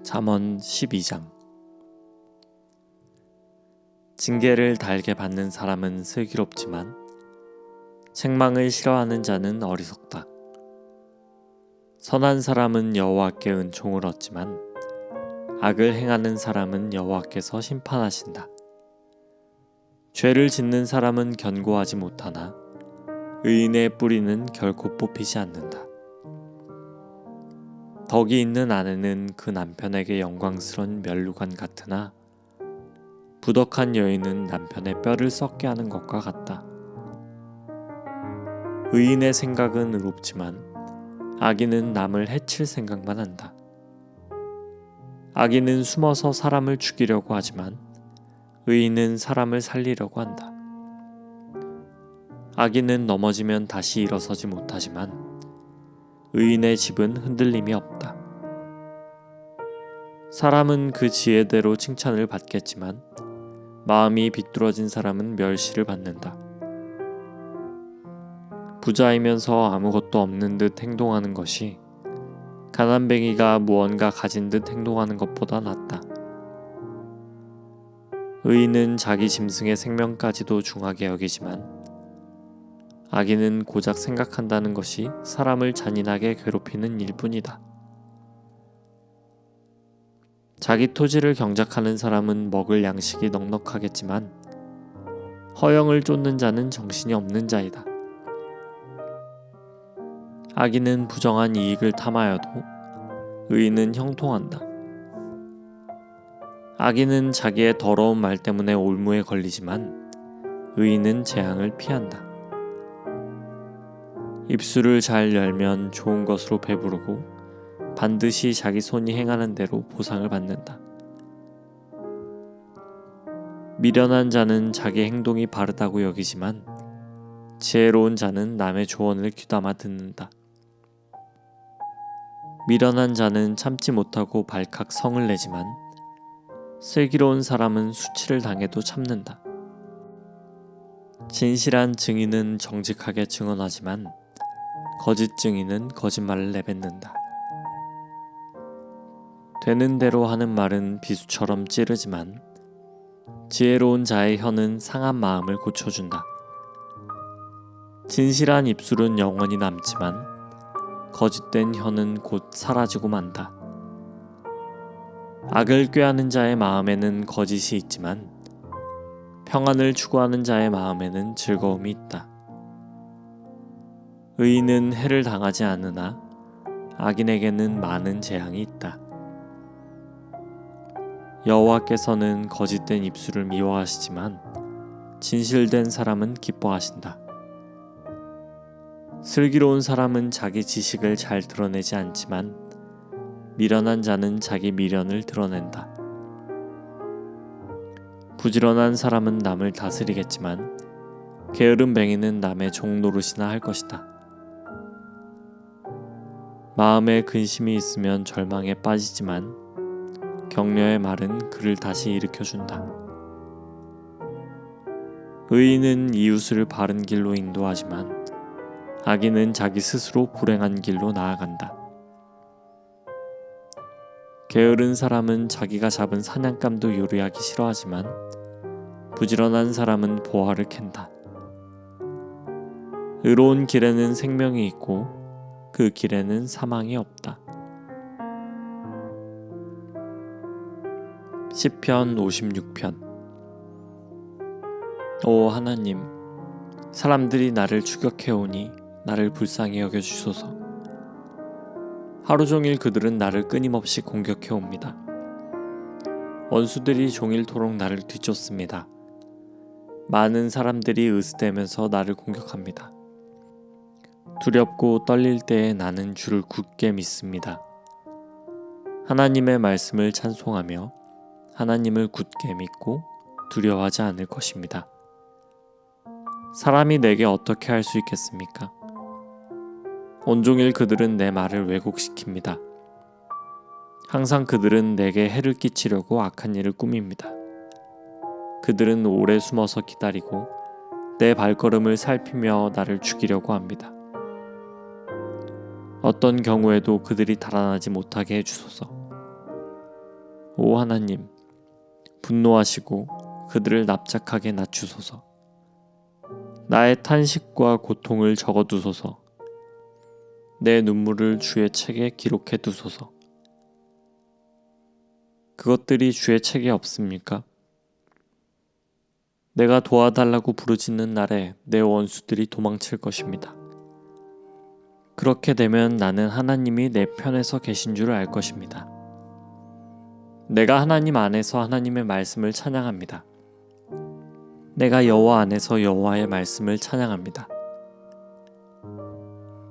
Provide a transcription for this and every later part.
잠언 12장. 징계를 달게 받는 사람은 슬기롭지만 책망을 싫어하는 자는 어리석다. 선한 사람은 여호와께 은총을 얻지만 악을 행하는 사람은 여호와께서 심판하신다. 죄를 짓는 사람은 견고하지 못하나 의인의 뿌리는 결코 뽑히지 않는다. 덕이 있는 아내는 그 남편에게 영광스러운 면류관 같으나 부덕한 여인은 남편의 뼈를 썩게 하는 것과 같다. 의인의 생각은 의롭지만 악인은 남을 해칠 생각만 한다. 악인은 숨어서 사람을 죽이려고 하지만 의인은 사람을 살리려고 한다. 악인은 넘어지면 다시 일어서지 못하지만 의인의 집은 흔들림이 없다. 사람은 그 지혜대로 칭찬을 받겠지만 마음이 비뚤어진 사람은 멸시를 받는다. 부자이면서 아무것도 없는 듯 행동하는 것이 가난뱅이가 무언가 가진 듯 행동하는 것보다 낫다. 의인은 자기 짐승의 생명까지도 중하게 여기지만 악인은 고작 생각한다는 것이 사람을 잔인하게 괴롭히는 일뿐이다. 자기 토지를 경작하는 사람은 먹을 양식이 넉넉하겠지만 허영을 쫓는 자는 정신이 없는 자이다. 악인은 부정한 이익을 탐하여도 의인은 형통한다. 악인은 자기의 더러운 말 때문에 올무에 걸리지만 의인은 재앙을 피한다. 입술을 잘 열면 좋은 것으로 배부르고 반드시 자기 손이 행하는 대로 보상을 받는다. 미련한 자는 자기 행동이 바르다고 여기지만 지혜로운 자는 남의 조언을 귀담아 듣는다. 미련한 자는 참지 못하고 발칵 성을 내지만 슬기로운 사람은 수치를 당해도 참는다. 진실한 증인은 정직하게 증언하지만 거짓 증인은 거짓말을 내뱉는다. 되는 대로 하는 말은 비수처럼 찌르지만 지혜로운 자의 혀는 상한 마음을 고쳐준다. 진실한 입술은 영원히 남지만 거짓된 혀는 곧 사라지고 만다. 악을 꾀하는 자의 마음에는 거짓이 있지만 평안을 추구하는 자의 마음에는 즐거움이 있다. 의인은 해를 당하지 않으나 악인에게는 많은 재앙이 있다. 여호와께서는 거짓된 입술을 미워하시지만 진실된 사람은 기뻐하신다. 슬기로운 사람은 자기 지식을 잘 드러내지 않지만 미련한 자는 자기 미련을 드러낸다. 부지런한 사람은 남을 다스리겠지만 게으른 뱅이는 남의 종 노릇이나 할 것이다. 마음에 근심이 있으면 절망에 빠지지만 격려의 말은 그를 다시 일으켜준다. 의인은 이웃을 바른 길로 인도하지만 악인은 자기 스스로 불행한 길로 나아간다. 게으른 사람은 자기가 잡은 사냥감도 요리하기 싫어하지만 부지런한 사람은 보화를 캔다. 의로운 길에는 생명이 있고 그 길에는 사망이 없다. 시편 56편. 오 하나님, 사람들이 나를 추격해오니 나를 불쌍히 여겨주소서. 하루 종일 그들은 나를 끊임없이 공격해옵니다. 원수들이 종일토록 나를 뒤쫓습니다. 많은 사람들이 으스대면서 나를 공격합니다. 두렵고 떨릴 때에 나는 주를 굳게 믿습니다. 하나님의 말씀을 찬송하며 하나님을 굳게 믿고 두려워하지 않을 것입니다. 사람이 내게 어떻게 할 수 있겠습니까? 온종일 그들은 내 말을 왜곡시킵니다. 항상 그들은 내게 해를 끼치려고 악한 일을 꾸밉니다. 그들은 오래 숨어서 기다리고 내 발걸음을 살피며 나를 죽이려고 합니다. 어떤 경우에도 그들이 달아나지 못하게 해주소서. 오 하나님, 분노하시고 그들을 납작하게 낮추소서. 나의 탄식과 고통을 적어두소서. 내 눈물을 주의 책에 기록해 두소서. 그것들이 주의 책에 없습니까? 내가 도와달라고 부르짖는 날에 내 원수들이 도망칠 것입니다. 그렇게 되면 나는 하나님이 내 편에서 계신 줄 알 것입니다. 내가 하나님 안에서 하나님의 말씀을 찬양합니다. 내가 여호와 안에서 여호와의 말씀을 찬양합니다.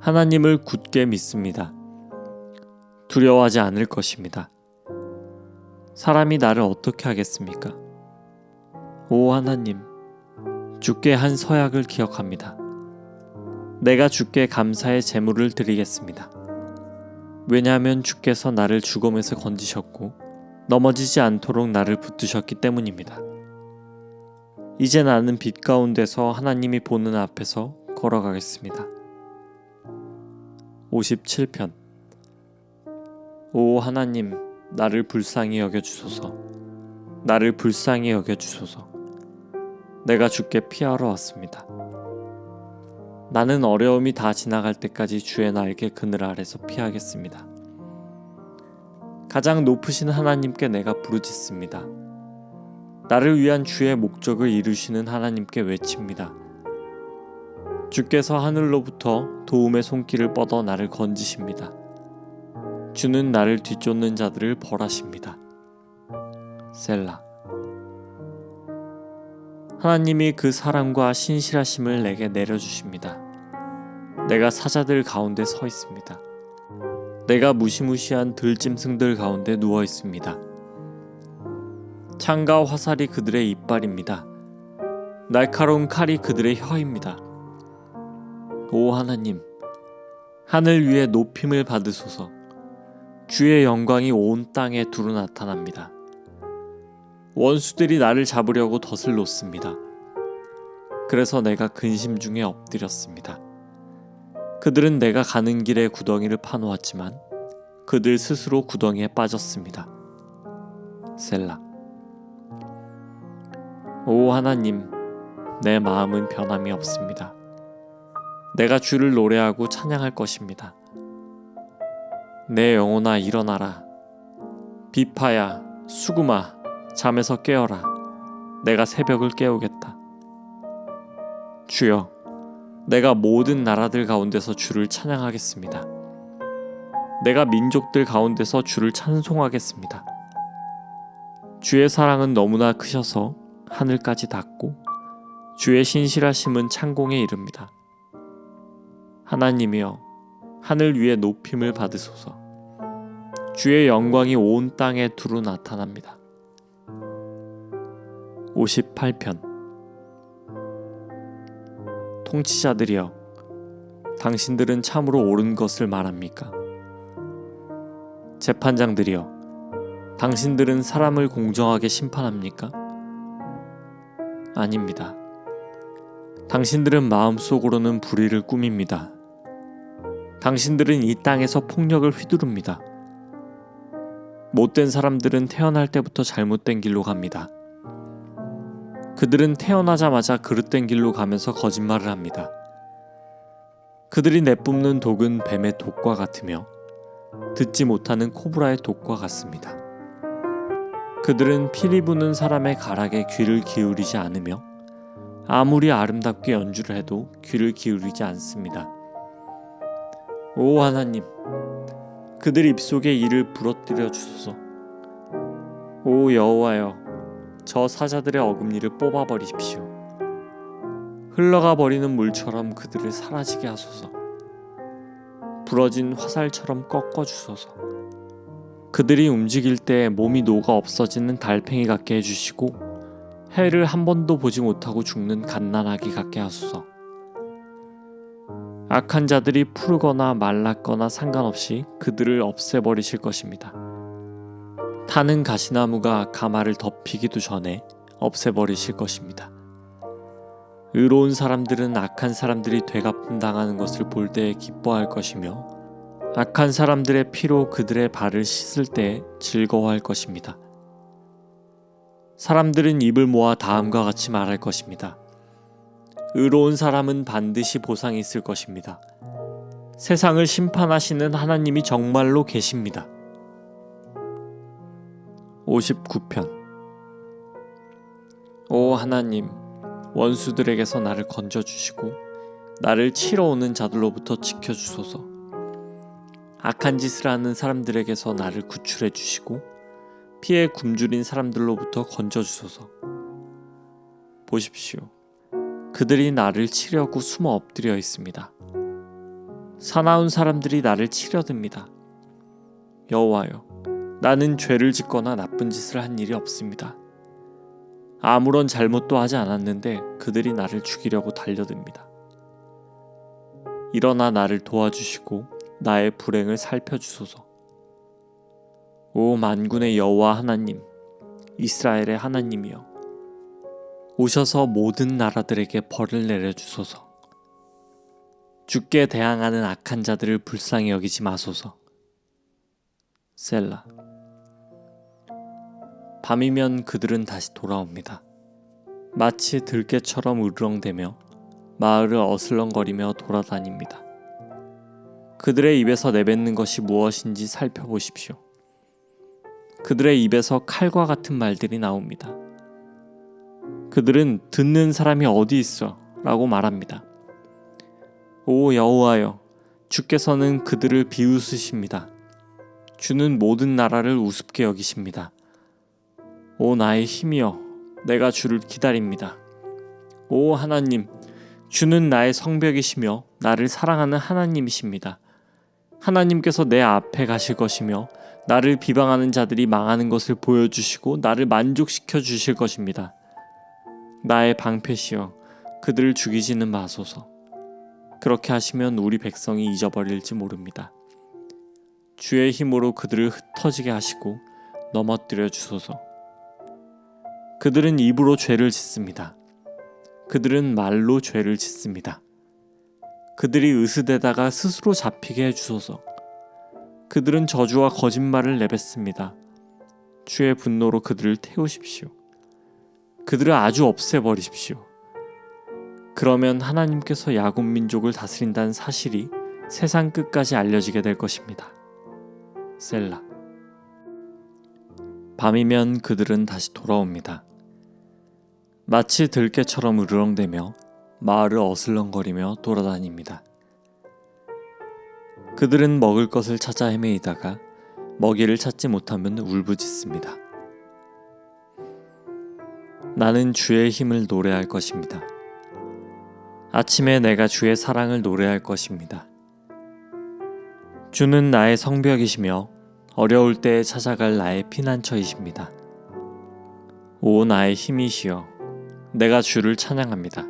하나님을 굳게 믿습니다. 두려워하지 않을 것입니다. 사람이 나를 어떻게 하겠습니까? 오 하나님, 주께 한 서약을 기억합니다. 내가 주께 감사의 제물을 드리겠습니다. 왜냐하면 주께서 나를 죽음에서 건지셨고 넘어지지 않도록 나를 붙드셨기 때문입니다. 이제 나는 빛 가운데서 하나님이 보는 앞에서 걸어가겠습니다. 57편. 오 하나님, 나를 불쌍히 여겨주소서. 나를 불쌍히 여겨주소서. 내가 주께 피하러 왔습니다. 나는 어려움이 다 지나갈 때까지 주의 날개 그늘 아래서 피하겠습니다. 가장 높으신 하나님께 내가 부르짖습니다. 나를 위한 주의 목적을 이루시는 하나님께 외칩니다. 주께서 하늘로부터 도움의 손길을 뻗어 나를 건지십니다. 주는 나를 뒤쫓는 자들을 벌하십니다. 셀라. 하나님이 그 사랑과 신실하심을 내게 내려주십니다. 내가 사자들 가운데 서 있습니다. 내가 무시무시한 들짐승들 가운데 누워 있습니다. 창과 화살이 그들의 이빨입니다. 날카로운 칼이 그들의 혀입니다. 오 하나님, 하늘 위에 높임을 받으소서. 주의 영광이 온 땅에 두루 나타납니다. 원수들이 나를 잡으려고 덫을 놓습니다. 그래서 내가 근심 중에 엎드렸습니다. 그들은 내가 가는 길에 구덩이를 파놓았지만 그들 스스로 구덩이에 빠졌습니다. 셀라. 오 하나님, 내 마음은 변함이 없습니다. 내가 주를 노래하고 찬양할 것입니다. 내 영혼아 일어나라. 비파야, 수구마, 잠에서 깨어라. 내가 새벽을 깨우겠다. 주여, 내가 모든 나라들 가운데서 주를 찬양하겠습니다. 내가 민족들 가운데서 주를 찬송하겠습니다. 주의 사랑은 너무나 크셔서 하늘까지 닿고 주의 신실하심은 창공에 이릅니다. 하나님이여, 하늘 위에 높임을 받으소서. 주의 영광이 온 땅에 두루 나타납니다. 58편. 통치자들이여, 당신들은 참으로 옳은 것을 말합니까? 재판장들이여, 당신들은 사람을 공정하게 심판합니까? 아닙니다. 당신들은 마음속으로는 불의를 꾸밉니다. 당신들은 이 땅에서 폭력을 휘두릅니다. 못된 사람들은 태어날 때부터 잘못된 길로 갑니다. 그들은 태어나자마자 그릇된 길로 가면서 거짓말을 합니다. 그들이 내뿜는 독은 뱀의 독과 같으며 듣지 못하는 코브라의 독과 같습니다. 그들은 피리 부는 사람의 가락에 귀를 기울이지 않으며 아무리 아름답게 연주를 해도 귀를 기울이지 않습니다. 오 하나님, 그들 입속에 이를 부러뜨려 주소서. 오 여호와여, 저 사자들의 어금니를 뽑아버리십시오. 흘러가 버리는 물처럼 그들을 사라지게 하소서. 부러진 화살처럼 꺾어주소서. 그들이 움직일 때 몸이 녹아 없어지는 달팽이 같게 해주시고 해를 한 번도 보지 못하고 죽는 갓난아기 같게 하소서. 악한 자들이 푸르거나 말랐거나 상관없이 그들을 없애버리실 것입니다. 타는 가시나무가 가마를 덮이기도 전에 없애버리실 것입니다. 의로운 사람들은 악한 사람들이 되갚음 당하는 것을 볼 때에 기뻐할 것이며 악한 사람들의 피로 그들의 발을 씻을 때에 즐거워할 것입니다. 사람들은 입을 모아 다음과 같이 말할 것입니다. 의로운 사람은 반드시 보상이 있을 것입니다. 세상을 심판하시는 하나님이 정말로 계십니다. 59편. 오 하나님, 원수들에게서 나를 건져주시고 나를 치러 오는 자들로부터 지켜주소서. 악한 짓을 하는 사람들에게서 나를 구출해 주시고 피에 굶주린 사람들로부터 건져주소서. 보십시오. 그들이 나를 치려고 숨어 엎드려 있습니다. 사나운 사람들이 나를 치려듭니다. 여호와여, 나는 죄를 짓거나 나쁜 짓을 한 일이 없습니다. 아무런 잘못도 하지 않았는데 그들이 나를 죽이려고 달려듭니다. 일어나 나를 도와주시고 나의 불행을 살펴주소서. 오 만군의 여호와 하나님, 이스라엘의 하나님이여, 오셔서 모든 나라들에게 벌을 내려주소서. 주께 대항하는 악한 자들을 불쌍히 여기지 마소서. 셀라. 밤이면 그들은 다시 돌아옵니다. 마치 들깨처럼 으르렁대며 마을을 어슬렁거리며 돌아다닙니다. 그들의 입에서 내뱉는 것이 무엇인지 살펴보십시오. 그들의 입에서 칼과 같은 말들이 나옵니다. 그들은 듣는 사람이 어디 있어? 라고 말합니다. 오 여호와여, 주께서는 그들을 비웃으십니다. 주는 모든 나라를 우습게 여기십니다. 오 나의 힘이여, 내가 주를 기다립니다. 오 하나님, 주는 나의 성벽이시며 나를 사랑하는 하나님이십니다. 하나님께서 내 앞에 가실 것이며 나를 비방하는 자들이 망하는 것을 보여주시고 나를 만족시켜 주실 것입니다. 나의 방패시여, 그들을 죽이지는 마소서. 그렇게 하시면 우리 백성이 잊어버릴지 모릅니다. 주의 힘으로 그들을 흩어지게 하시고 넘어뜨려 주소서. 그들은 입으로 죄를 짓습니다. 그들은 말로 죄를 짓습니다. 그들이 으스대다가 스스로 잡히게 해주소서. 그들은 저주와 거짓말을 내뱉습니다. 주의 분노로 그들을 태우십시오. 그들을 아주 없애버리십시오. 그러면 하나님께서 야곱 민족을 다스린다는 사실이 세상 끝까지 알려지게 될 것입니다. 셀라. 밤이면 그들은 다시 돌아옵니다. 마치 들깨처럼 으르렁대며 마을을 어슬렁거리며 돌아다닙니다. 그들은 먹을 것을 찾아 헤매이다가 먹이를 찾지 못하면 울부짖습니다. 나는 주의 힘을 노래할 것입니다. 아침에 내가 주의 사랑을 노래할 것입니다. 주는 나의 성벽이시며 어려울 때에 찾아갈 나의 피난처이십니다. 오 나의 힘이시여, 내가 주를 찬양합니다.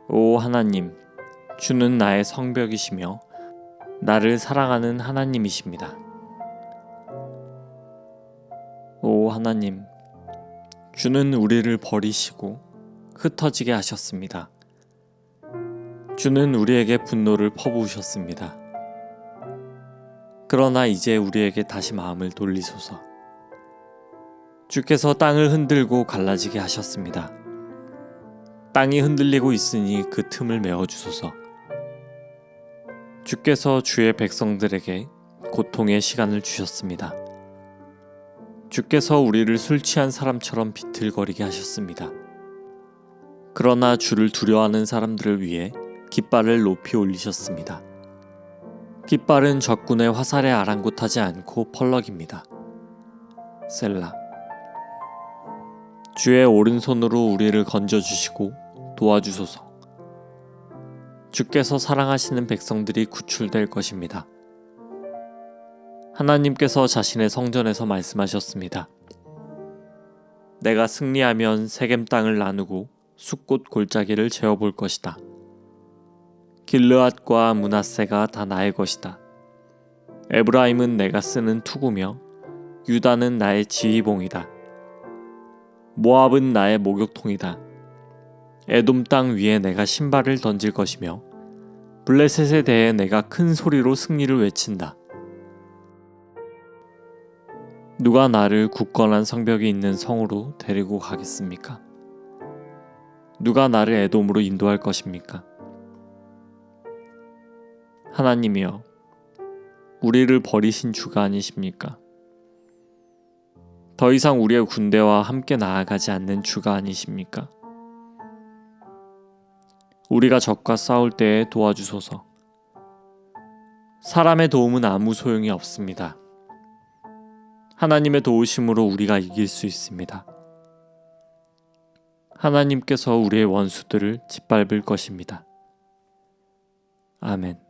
오 하나님, 주는 나의 성벽이시며 나를 사랑하는 하나님이십니다. 오 하나님, 주는 우리를 버리시고 흩어지게 하셨습니다. 주는 우리에게 분노를 퍼부으셨습니다. 그러나 이제 우리에게 다시 마음을 돌리소서. 주께서 땅을 흔들고 갈라지게 하셨습니다. 땅이 흔들리고 있으니 그 틈을 메워주소서. 주께서 주의 백성들에게 고통의 시간을 주셨습니다. 주께서 우리를 술 취한 사람처럼 비틀거리게 하셨습니다. 그러나 주를 두려워하는 사람들을 위해 깃발을 높이 올리셨습니다. 깃발은 적군의 화살에 아랑곳하지 않고 펄럭입니다. 셀라. 주의 오른손으로 우리를 건져주시고 도와주소서. 주께서 사랑하시는 백성들이 구출될 것입니다. 하나님께서 자신의 성전에서 말씀하셨습니다. 내가 승리하면 세겜 땅을 나누고 숫곳 골짜기를 재어볼 것이다. 길르앗과 므낫세가 다 나의 것이다. 에브라임은 내가 쓰는 투구며 유다는 나의 지휘봉이다. 모압은 나의 목욕통이다. 에돔 땅 위에 내가 신발을 던질 것이며 블레셋에 대해 내가 큰 소리로 승리를 외친다. 누가 나를 굳건한 성벽이 있는 성으로 데리고 가겠습니까? 누가 나를 에돔으로 인도할 것입니까? 하나님이여, 우리를 버리신 주가 아니십니까? 더 이상 우리의 군대와 함께 나아가지 않는 주가 아니십니까? 우리가 적과 싸울 때에 도와주소서. 사람의 도움은 아무 소용이 없습니다. 하나님의 도우심으로 우리가 이길 수 있습니다. 하나님께서 우리의 원수들을 짓밟을 것입니다. 아멘.